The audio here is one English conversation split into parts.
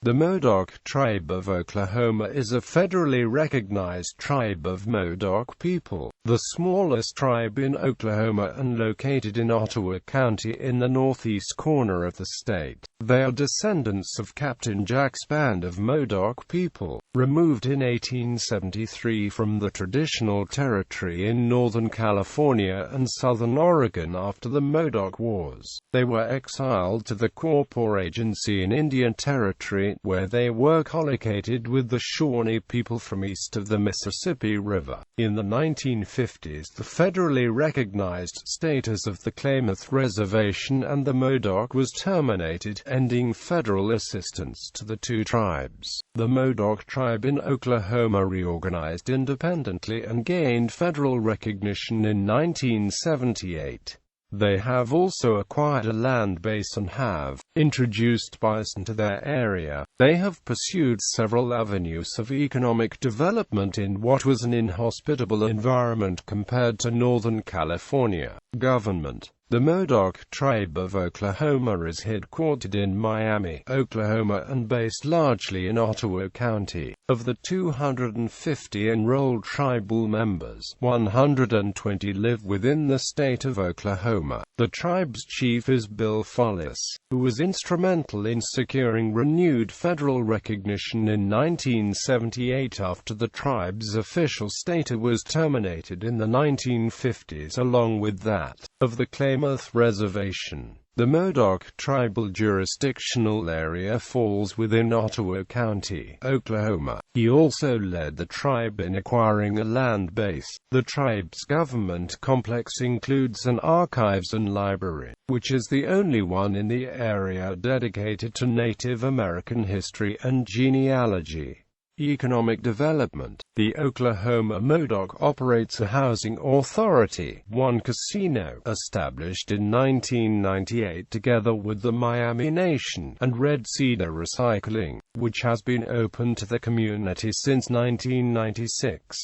The Modoc Tribe of Oklahoma is a federally recognized tribe of Modoc people, the smallest tribe in Oklahoma and located in Ottawa County in the northeast corner of the state. They are descendants of Captain Jack's band of Modoc people, removed in 1873 from the traditional territory in Northern California and Southern Oregon after the Modoc Wars. They were exiled to the Quapaw Agency in Indian Territory, where they were colocated with the Shawnee people from east of the Mississippi River. In the 1950s, the federally recognized status of the Klamath Reservation and the Modoc was terminated, ending federal assistance to the two tribes. The Modoc tribe in Oklahoma reorganized independently and gained federal recognition in 1978. They have also acquired a land base and have introduced bison to their area. They have pursued several avenues of economic development in what was an inhospitable environment compared to Northern California. Government. The Modoc Tribe of Oklahoma is headquartered in Miami, Oklahoma and based largely in Ottawa County. Of the 250 enrolled tribal members, 120 live within the state of Oklahoma. The tribe's chief is Bill Follis, who was instrumental in securing renewed federal recognition in 1978 after the tribe's official status was terminated in the 1950s along with that of the Klamath Reservation. The Modoc tribal jurisdictional area falls within Ottawa County, Oklahoma. He also led the tribe in acquiring a land base. The tribe's government complex includes an archives and library, which is the only one in the area dedicated to Native American history and genealogy. Economic development. The Oklahoma Modoc operates a housing authority, one casino, established in 1998 together with the Miami Nation, and Red Cedar Recycling, which has been open to the community since 1996.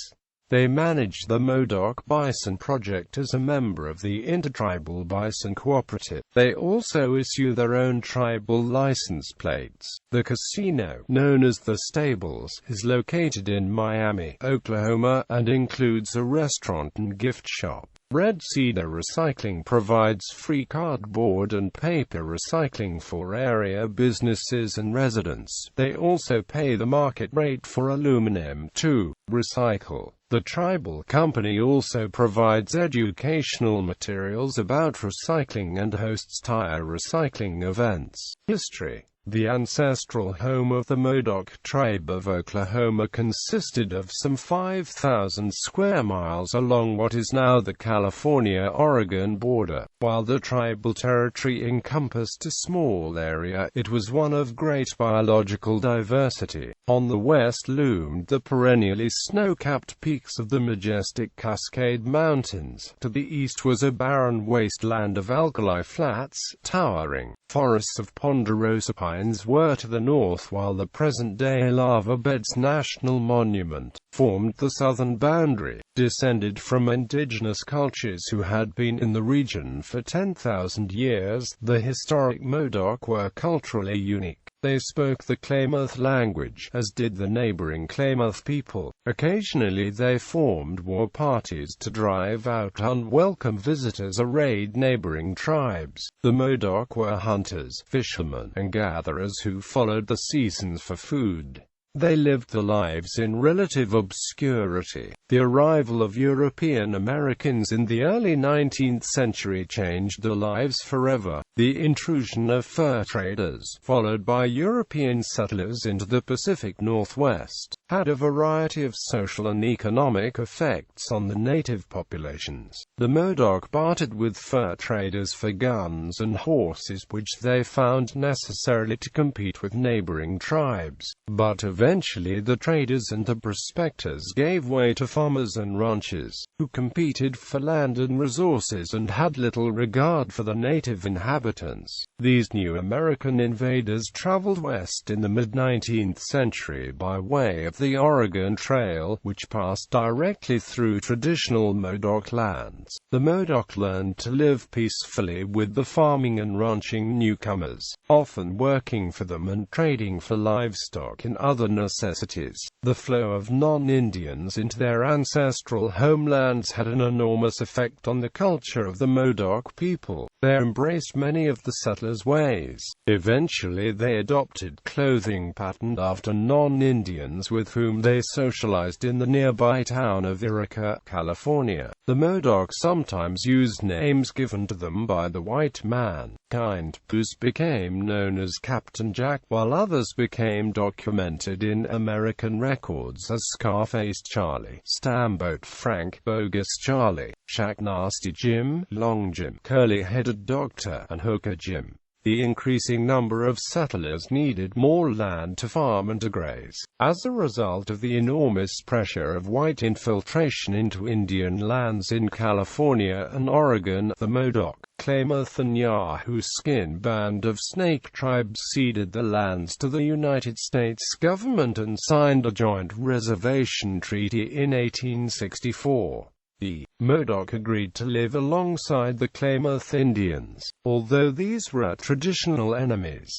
They manage the Modoc Bison Project as a member of the Intertribal Bison Cooperative. They also issue their own tribal license plates. The casino, known as The Stables, is located in Miami, Oklahoma, and includes a restaurant and gift shop. Red Cedar Recycling provides free cardboard and paper recycling for area businesses and residents. They also pay the market rate for aluminum to recycle. The tribal company also provides educational materials about recycling and hosts tire recycling events. History. The ancestral home of the Modoc Tribe of Oklahoma consisted of some 5,000 square miles along what is now the California-Oregon border. While the tribal territory encompassed a small area, it was one of great biological diversity. On the west loomed the perennially snow-capped peaks of the majestic Cascade Mountains. To the east was a barren wasteland of alkali flats, towering forests of ponderosa pines were to the north, while the present-day Lava Beds National Monument formed the southern boundary. Descended from indigenous cultures who had been in the region for 10,000 years, the historic Modoc were culturally unique. They spoke the Klamath language, as did the neighboring Klamath people. Occasionally they formed war parties to drive out unwelcome visitors or raid neighboring tribes. The Modoc were hunters, fishermen, and gatherers who followed the seasons for food. They lived their lives in relative obscurity. The arrival of European Americans in the early 19th century changed their lives forever. The intrusion of fur traders, followed by European settlers into the Pacific Northwest, had a variety of social and economic effects on the native populations. The Modoc bartered with fur traders for guns and horses, which they found necessarily to compete with neighboring tribes, but eventually Eventually the traders and the prospectors gave way to farmers and ranchers, who competed for land and resources and had little regard for the native inhabitants. These new American invaders traveled west in the mid-19th century by way of the Oregon Trail, which passed directly through traditional Modoc lands. The Modoc learned to live peacefully with the farming and ranching newcomers, often working for them and trading for livestock and other necessities. The flow of non-Indians into their ancestral homelands had an enormous effect on the culture of the Modoc people. They embraced many of the settlers' ways. Eventually they adopted clothing patterned after non-Indians with whom they socialized in the nearby town of Yreka, California. The Modoc sometimes used names given to them by the white man. Kind Poos became known as Captain Jack, while others became documented in American records as Scarfaced Charlie, Steamboat Frank, Bogus Charlie, Shack Nasty Jim, Long Jim, Curly-Headed Doctor, and Hooker Jim. The increasing number of settlers needed more land to farm and to graze. As a result of the enormous pressure of white infiltration into Indian lands in California and Oregon, the Modoc, Klamath and Yahoo Skin band of Snake tribes ceded the lands to the United States government and signed a joint reservation treaty in 1864. The Modoc agreed to live alongside the Klamath Indians, although these were traditional enemies.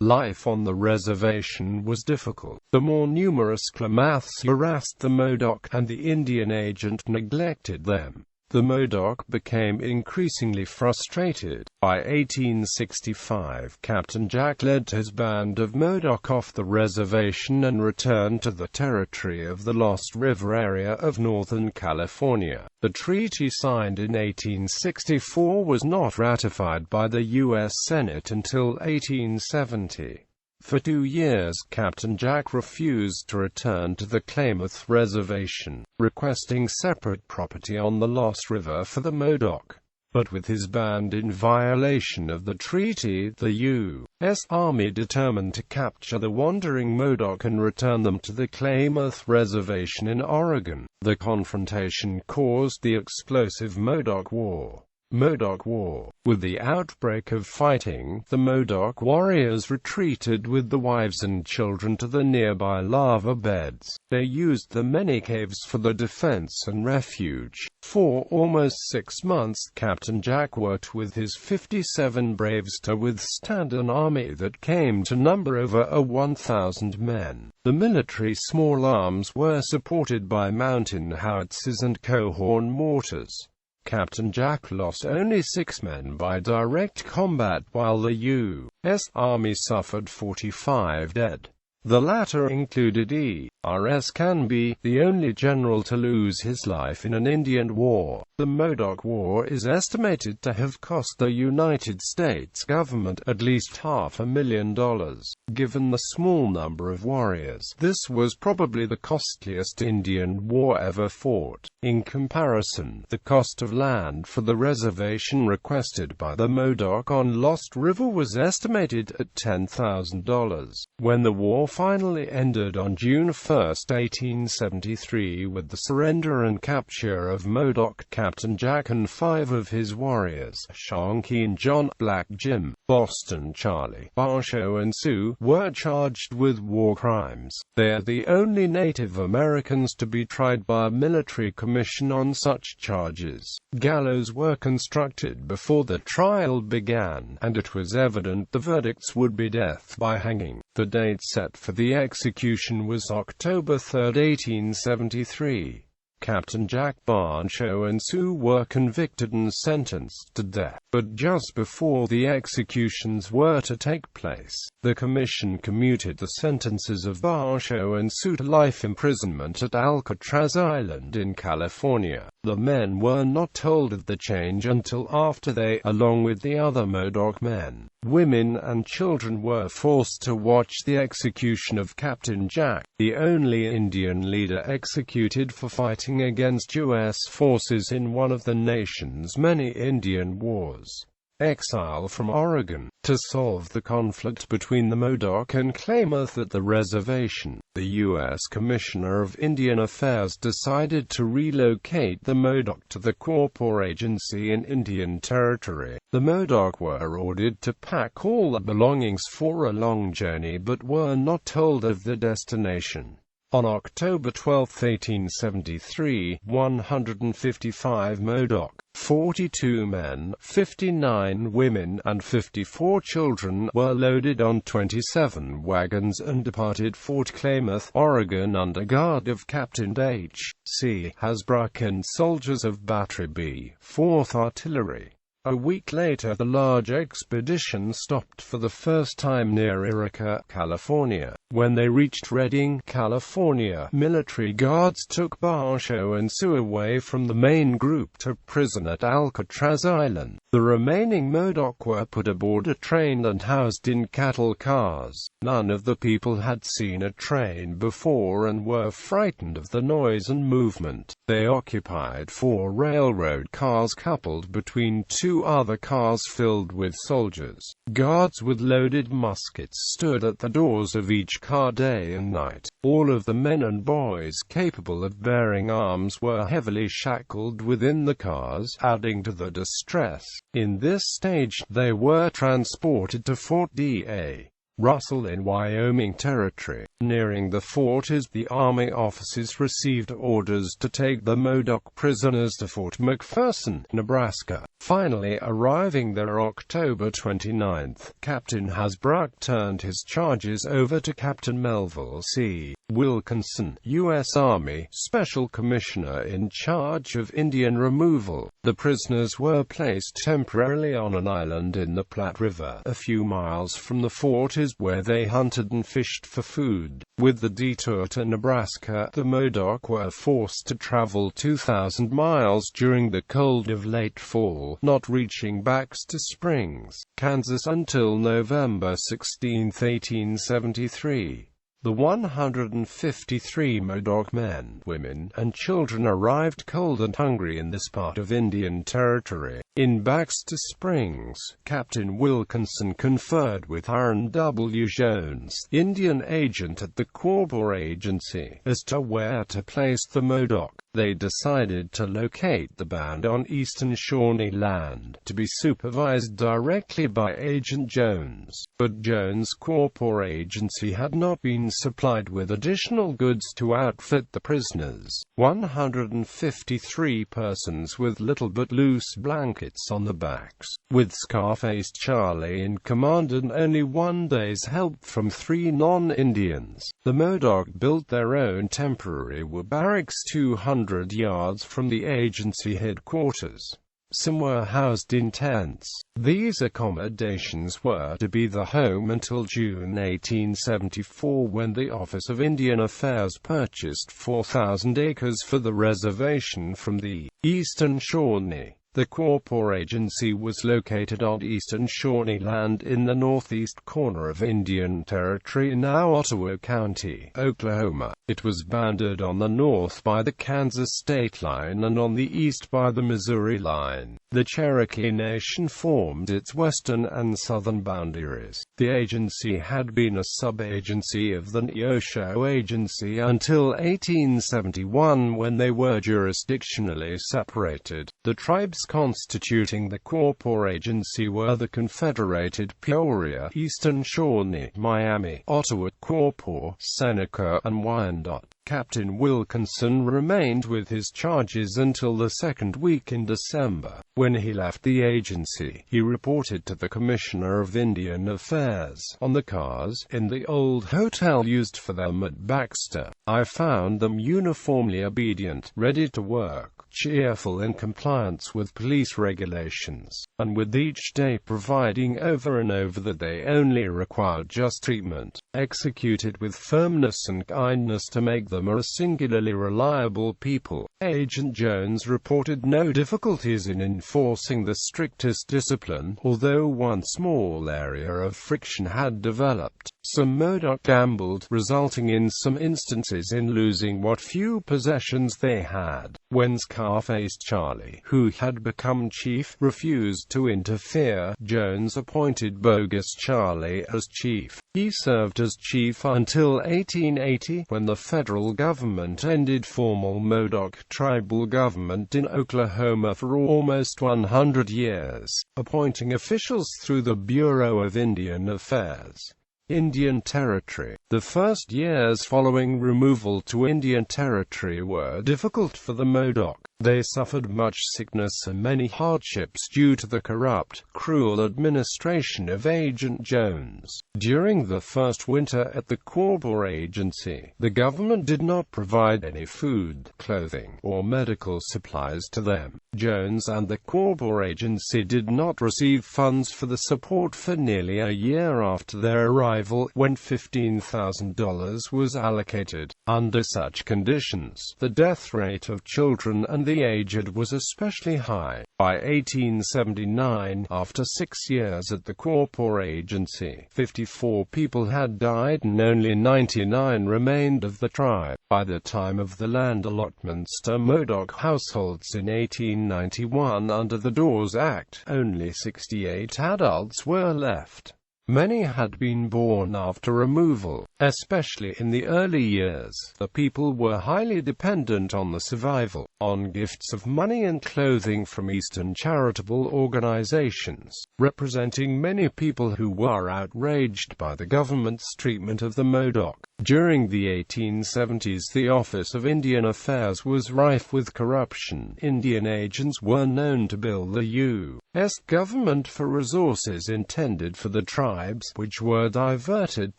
Life on the reservation was difficult. The more numerous Klamaths harassed the Modoc, and the Indian agent neglected them. The Modoc became increasingly frustrated. By 1865, Captain Jack led his band of Modoc off the reservation and returned to the territory of the Lost River area of northern California. The treaty signed in 1864 was not ratified by the U.S. Senate until 1870. For 2 years, Captain Jack refused to return to the Klamath Reservation, requesting separate property on the Lost River for the Modoc. But with his band in violation of the treaty, the U.S. Army determined to capture the wandering Modoc and return them to the Klamath Reservation in Oregon. The confrontation caused the explosive Modoc War. Modoc War. With the outbreak of fighting, the Modoc warriors retreated with the wives and children to the nearby lava beds. They used the many caves for the defense and refuge. For almost 6 months, Captain Jack worked with his 57 braves to withstand an army that came to number over 1,000 men. The military small arms were supported by mountain howitzers and coehorn mortars. Captain Jack lost only 6 men by direct combat, while the U.S. Army suffered 45 dead. The latter included E.R.S. Canby, the only general to lose his life in an Indian war. The Modoc War is estimated to have cost the United States government at least $500,000. Given the small number of warriors, this was probably the costliest Indian war ever fought. In comparison, the cost of land for the reservation requested by the Modoc on Lost River was estimated at $10,000. When the war finally ended on June 1, 1873 with the surrender and capture of Modoc, Captain Jack and 5 of his warriors, Shawnee John, Black Jim, Boston Charlie, Basho and Sue, were charged with war crimes. They are the only Native Americans to be tried by a military commission on such charges. Gallows were constructed before the trial began, and it was evident the verdicts would be death by hanging. The date set for the execution was October 3, 1873. Captain Jack, Basho and Sue were convicted and sentenced to death. But just before the executions were to take place, the commission commuted the sentences of Basho and Sue to life imprisonment at Alcatraz Island in California. The men were not told of the change until after they, along with the other Modoc men, women and children, were forced to watch the execution of Captain Jack, the only Indian leader executed for fighting against U.S. forces in one of the nation's many Indian wars. exile from Oregon. To solve the conflict between the Modoc and Klamath at the reservation, the U.S. Commissioner of Indian Affairs decided to relocate the Modoc to the Quapaw Agency in Indian Territory. The Modoc were ordered to pack all their belongings for a long journey but were not told of the destination. On October 12, 1873, 155 Modoc, 42 men, 59 women, and 54 children were loaded on 27 wagons and departed Fort Klamath, Oregon under guard of Captain H.C. Hasbrouck and soldiers of Battery B, 4th Artillery. A week later, the large expedition stopped for the first time near Irica, California. When they reached Redding, California, military guards took Basho and Sue away from the main group to prison at Alcatraz Island. The remaining Modoc were put aboard a train and housed in cattle cars. None of the people had seen a train before and were frightened of the noise and movement. They occupied 4 railroad cars coupled between 2 other cars filled with soldiers. Guards with loaded muskets stood at the doors of each car day and night. All of the men and boys capable of bearing arms were heavily shackled within the cars, adding to the distress. In this stage, they were transported to Fort.Da. Russell in Wyoming Territory. Nearing the fort, the Army officers received orders to take the Modoc prisoners to Fort McPherson, Nebraska. Finally arriving there October 29, Captain Hasbrouck turned his charges over to Captain Melville C. Wilkinson, U.S. Army Special Commissioner in charge of Indian removal. The prisoners were placed temporarily on an island in the Platte River, a few miles from the fort, where they hunted and fished for food. With the detour to Nebraska, the Modoc were forced to travel 2,000 miles during the cold of late fall, not reaching Baxter Springs, Kansas until November 16, 1873. The 153 Modoc men, women, and children arrived cold and hungry in this part of Indian Territory. In Baxter Springs, Captain Wilkinson conferred with Aaron W. Jones, Indian agent at the Quapaw Agency, as to where to place the Modoc. They decided to locate the band on eastern Shawnee land, to be supervised directly by Agent Jones. But Jones' Quapaw Agency had not been supplied with additional goods to outfit the prisoners. 153 persons with little but loose blankets on the backs, with Scarfaced Charlie in command and only 1 day's help from 3 non-Indians. The Modoc built their own temporary barracks 200 yards from the agency headquarters. Some were housed in tents. These accommodations were to be the home until June 1874, when the Office of Indian Affairs purchased 4,000 acres for the reservation from the eastern Shawnee. The Quapaw Agency was located on eastern Shawnee land in the northeast corner of Indian Territory, now Ottawa County, Oklahoma. It was bounded on the north by the Kansas state line and on the east by the Missouri line. The Cherokee Nation formed its western and southern boundaries. The agency had been a sub-agency of the Neosho Agency until 1871, when they were jurisdictionally separated. The tribes constituting the Quapaw Agency were the Confederated Peoria, Eastern Shawnee, Miami, Ottawa, Quapaw, Seneca, and Wyandotte. Captain Wilkinson remained with his charges until the second week in December. When he left the agency, he reported to the Commissioner of Indian Affairs. On the cars, in the old hotel used for them at Baxter, I found them uniformly obedient, ready to work, cheerful in compliance with police regulations, and with each day providing over and over that they only required just treatment, executed with firmness and kindness to make them a singularly reliable people. Agent Jones reported no difficulties in enforcing the strictest discipline, although one small area of friction had developed. Some Modoc gambled, resulting in some instances in losing what few possessions they had. When Scarface Charlie, who had become chief, refused to interfere. Jones appointed bogus Charlie as chief. He served as chief until 1880, when the federal government ended formal Modoc tribal government in Oklahoma for almost 100 years, appointing officials through the Bureau of Indian Affairs. Indian Territory. The first years following removal to Indian Territory were difficult for the Modoc. They suffered much sickness and many hardships due to the corrupt, cruel administration of Agent Jones. During the first winter at the Quapaw Agency, the government did not provide any food, clothing, or medical supplies to them. Jones and the Quapaw Agency did not receive funds for the support for nearly a year after their arrival, when $15,000 was allocated. Under such conditions, the death rate of children and the aged was especially high. By 1879, after 6 years at the Quapaw Agency, 54 people had died and only 99 remained of the tribe. By the time of the land allotments to Modoc households in 1891 under the Dawes Act, only 68 adults were left. Many had been born after removal. Especially in the early years, the people were highly dependent on the survival, on gifts of money and clothing from Eastern charitable organizations, representing many people who were outraged by the government's treatment of the Modoc. During the 1870s, the Office of Indian Affairs was rife with corruption. Indian agents were known to bill the U.S. government for resources intended for the tribes, which were diverted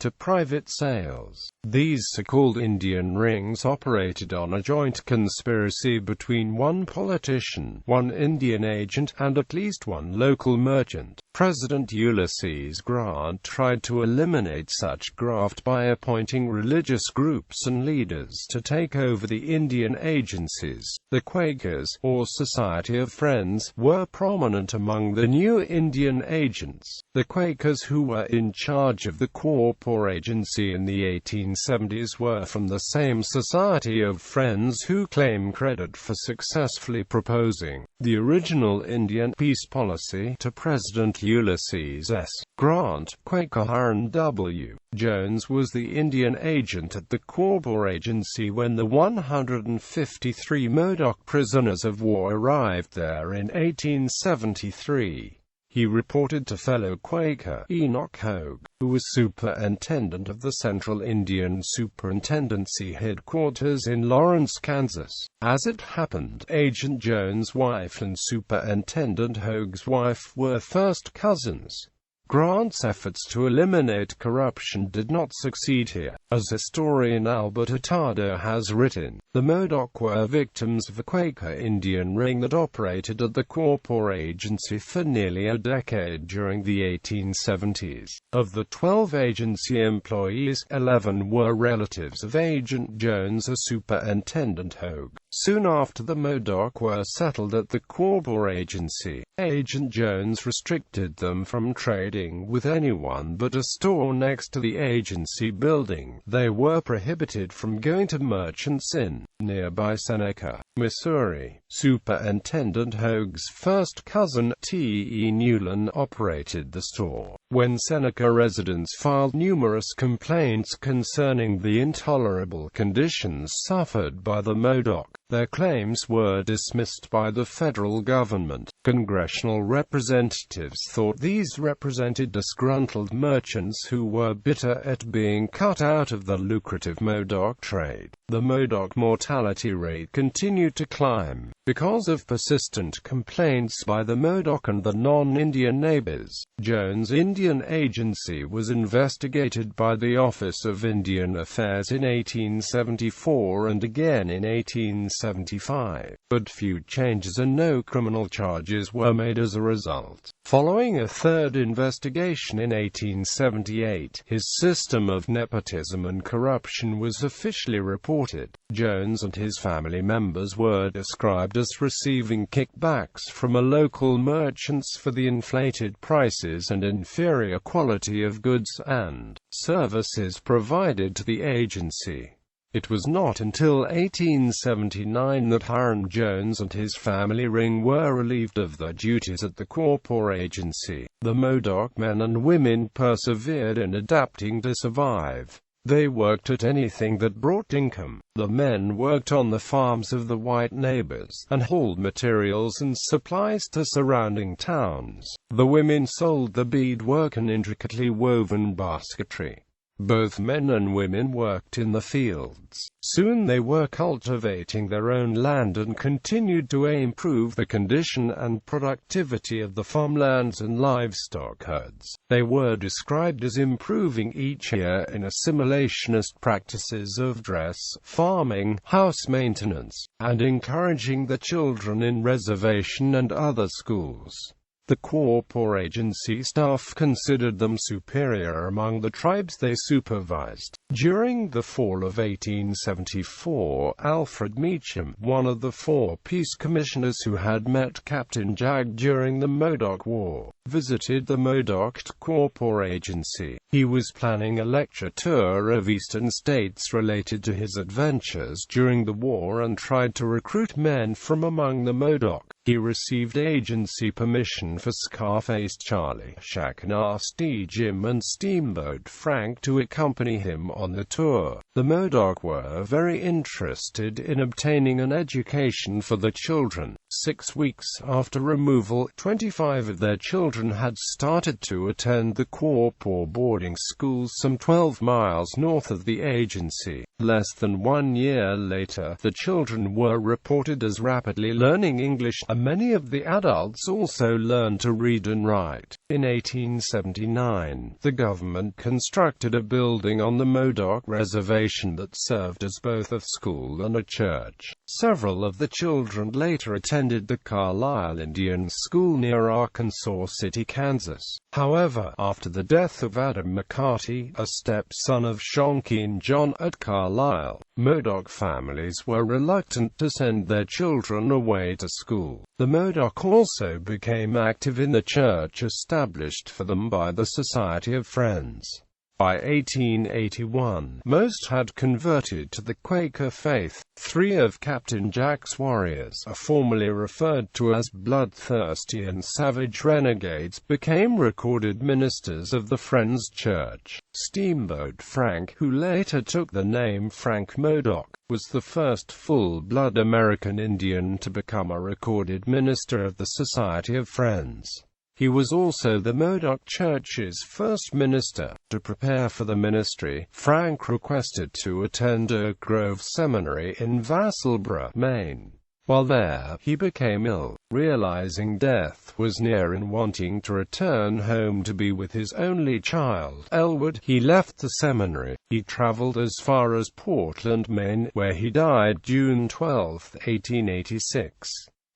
to private sales. These so-called Indian rings operated on a joint conspiracy between one politician, one Indian agent, and at least one local merchant. President Ulysses Grant tried to eliminate such graft by appointing religious groups and leaders to take over the Indian agencies. The Quakers, or Society of Friends, were prominent among the new Indian agents. The Quakers, who were in charge of the Quapaw Agency in the 1870s, were from the same Society of Friends who claim credit for successfully proposing the original Indian peace policy to President Ulysses S. Grant. Quaker and W. Jones was the Indian agent at the Quapaw Agency when the 153 Modoc prisoners of war arrived there in 1873. He reported to fellow Quaker Enoch Hogue, who was superintendent of the Central Indian Superintendency headquarters in Lawrence, Kansas. As it happened, Agent Jones' wife and Superintendent Hogue's wife were first cousins. Grant's efforts to eliminate corruption did not succeed here. As historian Albert Hurtado has written, the Modoc were victims of a Quaker Indian ring that operated at the Quapaw Agency for nearly a decade during the 1870s. Of the 12 agency employees, 11 were relatives of Agent Jones as Superintendent Hogue. Soon after the Modoc were settled at the Quapaw Agency, Agent Jones restricted them from trading with anyone but a store next to the agency building. They were prohibited from going to Merchants Inn, nearby Seneca, Missouri. Superintendent Hogue's first cousin, T.E. Newland, operated the store. When Seneca residents filed numerous complaints concerning the intolerable conditions suffered by the Modoc, their claims were dismissed by the federal government. Congressional representatives thought these represented disgruntled merchants who were bitter at being cut out of the lucrative Modoc trade. The Modoc mortality rate continued to climb because of persistent complaints by the Modoc and the non-Indian neighbors. Jones' Indian Agency was investigated by the Office of Indian Affairs in 1874 and again in 1875, but few changes and no criminal charges were made as a result. Following a third investigation in 1878, his system of nepotism and corruption was officially reported. Jones and his family members were described as receiving kickbacks from a local merchants for the inflated prices and inferior quality of goods and services provided to the agency. It was not until 1879 that Hiram Jones and his family ring were relieved of their duties at the Quapaw Agency. The Modoc men and women persevered in adapting to survive. They worked at anything that brought income. The men worked on the farms of the white neighbors, and hauled materials and supplies to surrounding towns. The women sold the beadwork and intricately woven basketry. Both men and women worked in the fields. Soon they were cultivating their own land and continued to improve the condition and productivity of the farmlands and livestock herds. They were described as improving each year in assimilationist practices of dress, farming, house maintenance, and encouraging the children in reservation and other schools. The Quapaw Agency staff considered them superior among the tribes they supervised. During the fall of 1874, Alfred Meacham, one of the 4 peace commissioners who had met Captain Jack during the Modoc War, visited the Modoc Quapaw Agency. He was planning a lecture tour of eastern states related to his adventures during the war and tried to recruit men from among the Modoc. He received agency permission for Scarface Charlie, Shawnee Jim and Steamboat Frank to accompany him on the tour. The Modoc were very interested in obtaining an education for the children. 6 weeks after removal, 25 of their children had started to attend the Quapaw boarding schools some 12 miles north of the agency. Less than 1 year later, the children were reported as rapidly learning English, and many of the adults also learned to read and write. In 1879, the government constructed a building on the Modoc Reservation that served as both a school and a church. Several of the children later attended the Carlisle Indian School near Arkansas City, Kansas. However, after the death of Adam McCarty, a stepson of Shawnee and John at Carlisle, Modoc families were reluctant to send their children away to school. The Modoc also became active in the church established for them by the Society of Friends. By 1881, most had converted to the Quaker faith. 3 of Captain Jack's warriors, formerly referred to as bloodthirsty and savage renegades, became recorded ministers of the Friends Church. Steamboat Frank, who later took the name Frank Modoc, was the first full-blood American Indian to become a recorded minister of the Society of Friends. He was also the Modoc Church's first minister. To prepare for the ministry, Frank requested to attend Oak Grove Seminary in Vassalboro, Maine. While there, he became ill. Realizing death was near and wanting to return home to be with his only child, Elwood, he left the seminary. He traveled as far as Portland, Maine, where he died June 12, 1886.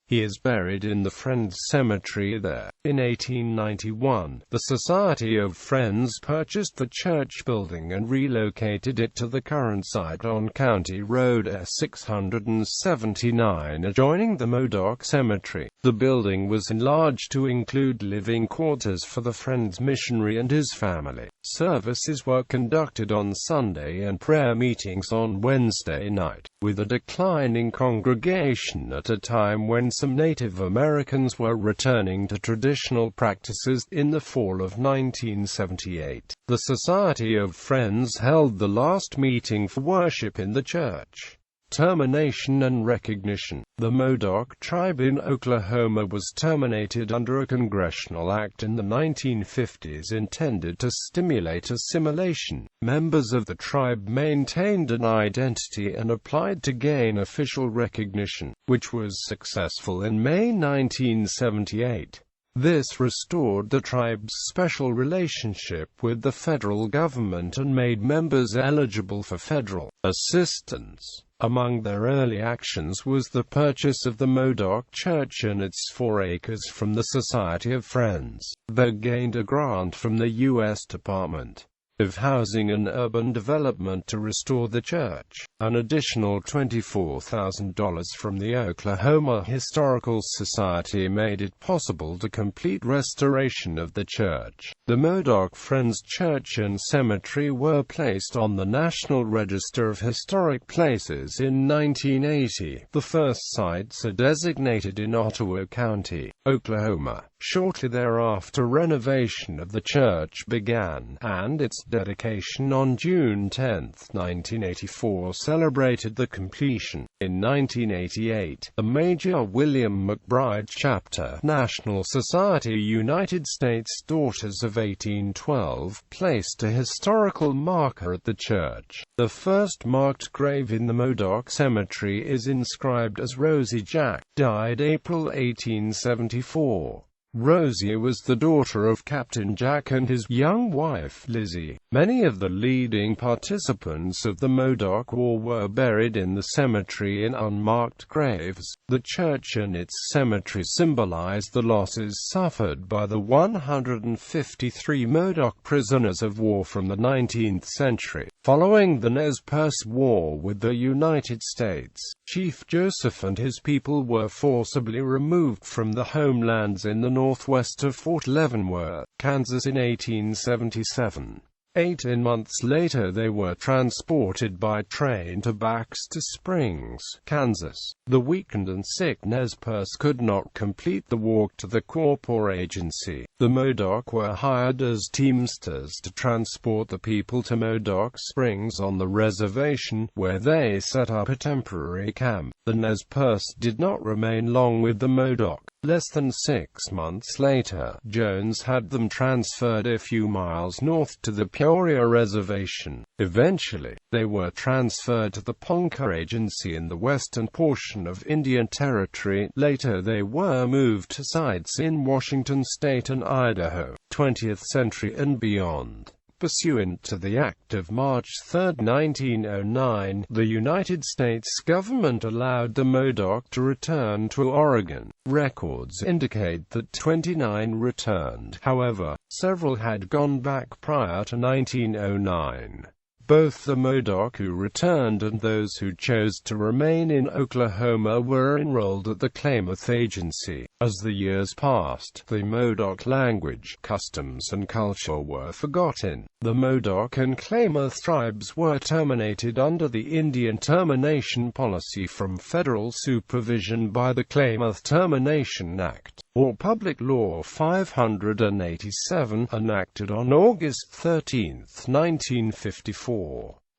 He is buried in the Friends Cemetery there. In 1891, the Society of Friends purchased the church building and relocated it to the current site on County Road S679 adjoining the Modoc Cemetery. The building was enlarged to include living quarters for the Friends missionary and his family. Services were conducted on Sunday and prayer meetings on Wednesday night, with a declining congregation at a time when some Native Americans were returning to traditional practices. In the fall of 1978, the Society of Friends held the last meeting for worship in the church. Termination and Recognition. The Modoc tribe in Oklahoma was terminated under a congressional act in the 1950s intended to stimulate assimilation. Members of the tribe maintained an identity and applied to gain official recognition, which was successful in May 1978. This restored the tribe's special relationship with the federal government and made members eligible for federal assistance. Among their early actions was the purchase of the Modoc Church and its 4 acres from the Society of Friends. They gained a grant from the U.S. Department of housing and urban development to restore the church. An additional $24,000 from the Oklahoma Historical Society made it possible to complete restoration of the church. The Modoc Friends Church and Cemetery were placed on the National Register of Historic Places in 1980. The first sites are designated in Ottawa County, Oklahoma. Shortly thereafter, renovation of the church began, and its dedication on June 10, 1984 celebrated the completion. In 1988, the Major William McBride Chapter, National Society United States Daughters of 1812, placed a historical marker at the church. The first marked grave in the Modoc Cemetery is inscribed as Rosie Jack, died April 1874. Rosie was the daughter of Captain Jack and his young wife, Lizzie. Many of the leading participants of the Modoc War were buried in the cemetery in unmarked graves. The church and its cemetery symbolize the losses suffered by the 153 Modoc prisoners of war from the 19th century. Following the Nez Perce War with the United States, Chief Joseph and his people were forcibly removed from the homelands in the northwest of Fort Leavenworth, Kansas in 1877. 18 months later they were transported by train to Baxter Springs, Kansas. The weakened and sick Nez Perce could not complete the walk to the Quapaw Agency. The Modoc were hired as teamsters to transport the people to Modoc Springs on the reservation, where they set up a temporary camp. The Nez Perce did not remain long with the Modoc. Less than 6 months later, Jones had them transferred a few miles north to the Peoria Reservation. Eventually, they were transferred to the Ponca Agency in the western portion of Indian Territory. Later they were moved to sites in Washington State and Idaho, 20th century and beyond. Pursuant to the Act of March 3, 1909, the United States government allowed the Modoc to return to Oregon. Records indicate that 29 returned. However, several had gone back prior to 1909. Both the Modoc who returned and those who chose to remain in Oklahoma were enrolled at the Klamath Agency. As the years passed, the Modoc language, customs and culture were forgotten. The Modoc and Klamath tribes were terminated under the Indian Termination Policy from federal supervision by the Klamath Termination Act, or Public Law 587, enacted on August 13, 1954.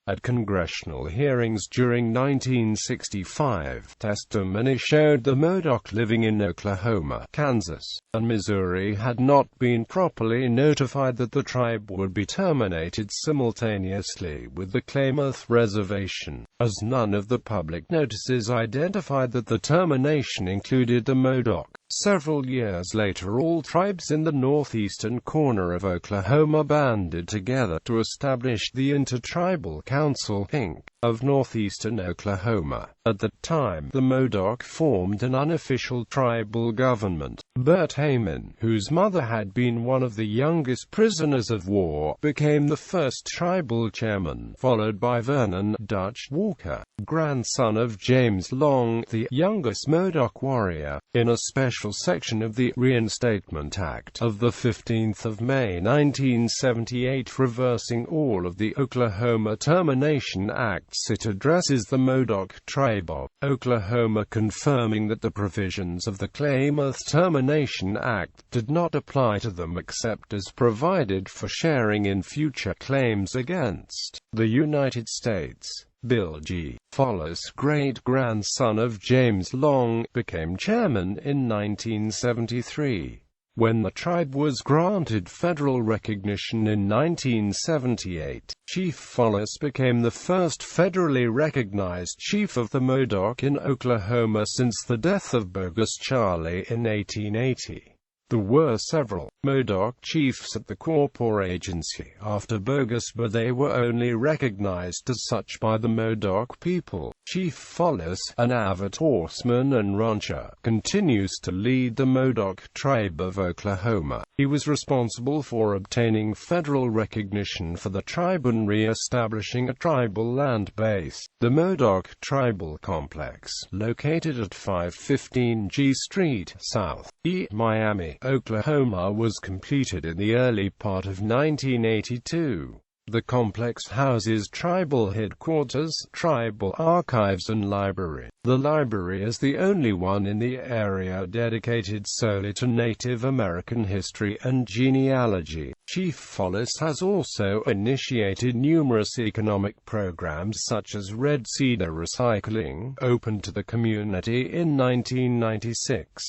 At congressional hearings during 1965, testimony showed the Modoc living in Oklahoma, Kansas, and Missouri had not been properly notified that the tribe would be terminated simultaneously with the Klamath Reservation, as none of the public notices identified that the termination included the Modoc. Several years later, all tribes in the northeastern corner of Oklahoma banded together to establish the Intertribal Council, Inc. of northeastern Oklahoma. At the time, the Modoc formed an unofficial tribal government. Bert Hayman, whose mother had been one of the youngest prisoners of war, became the first tribal chairman, followed by Vernon Dutch Walker, grandson of James Long, the youngest Modoc warrior. In a special section of the Reinstatement Act of the 15th of May 1978 reversing all of the Oklahoma Termination Acts, it addresses the Modoc Tribe of Oklahoma, confirming that the provisions of the Klamath Termination Act did not apply to them except as provided for sharing in future claims against the United States. Bill G. Follis, great-grandson of James Long, became chairman in 1973. When the tribe was granted federal recognition in 1978, Chief Follis became the first federally recognized chief of the Modoc in Oklahoma since the death of Bogus Charlie in 1880. There were several Modoc chiefs at the Quapaw Agency after bogus, but they were only recognized as such by the Modoc people. Chief Follis, an avid horseman and rancher, continues to lead the Modoc Tribe of Oklahoma. He was responsible for obtaining federal recognition for the tribe and re-establishing a tribal land base. The Modoc Tribal Complex, located at 515 G Street, South E, Miami, Oklahoma, was completed in the early part of 1982. The complex houses tribal headquarters, tribal archives and library. The library is the only one in the area dedicated solely to Native American history and genealogy. Chief Follis has also initiated numerous economic programs such as Red Cedar Recycling, opened to the community in 1996.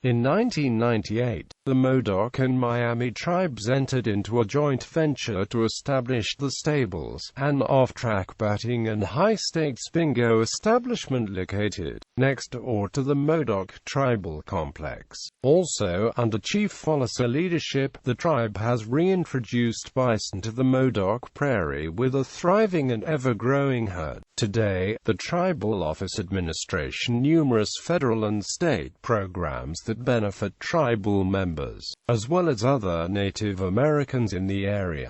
In 1998, the Modoc and Miami tribes entered into a joint venture to establish the stables, an off-track betting and high-stakes bingo establishment located next door to the Modoc Tribal Complex. Also, under Chief Follis' leadership, the tribe has reintroduced bison to the Modoc Prairie with a thriving and ever-growing herd. Today, the tribal office administration numerous federal and state programs that benefit tribal members, as well as other Native Americans in the area.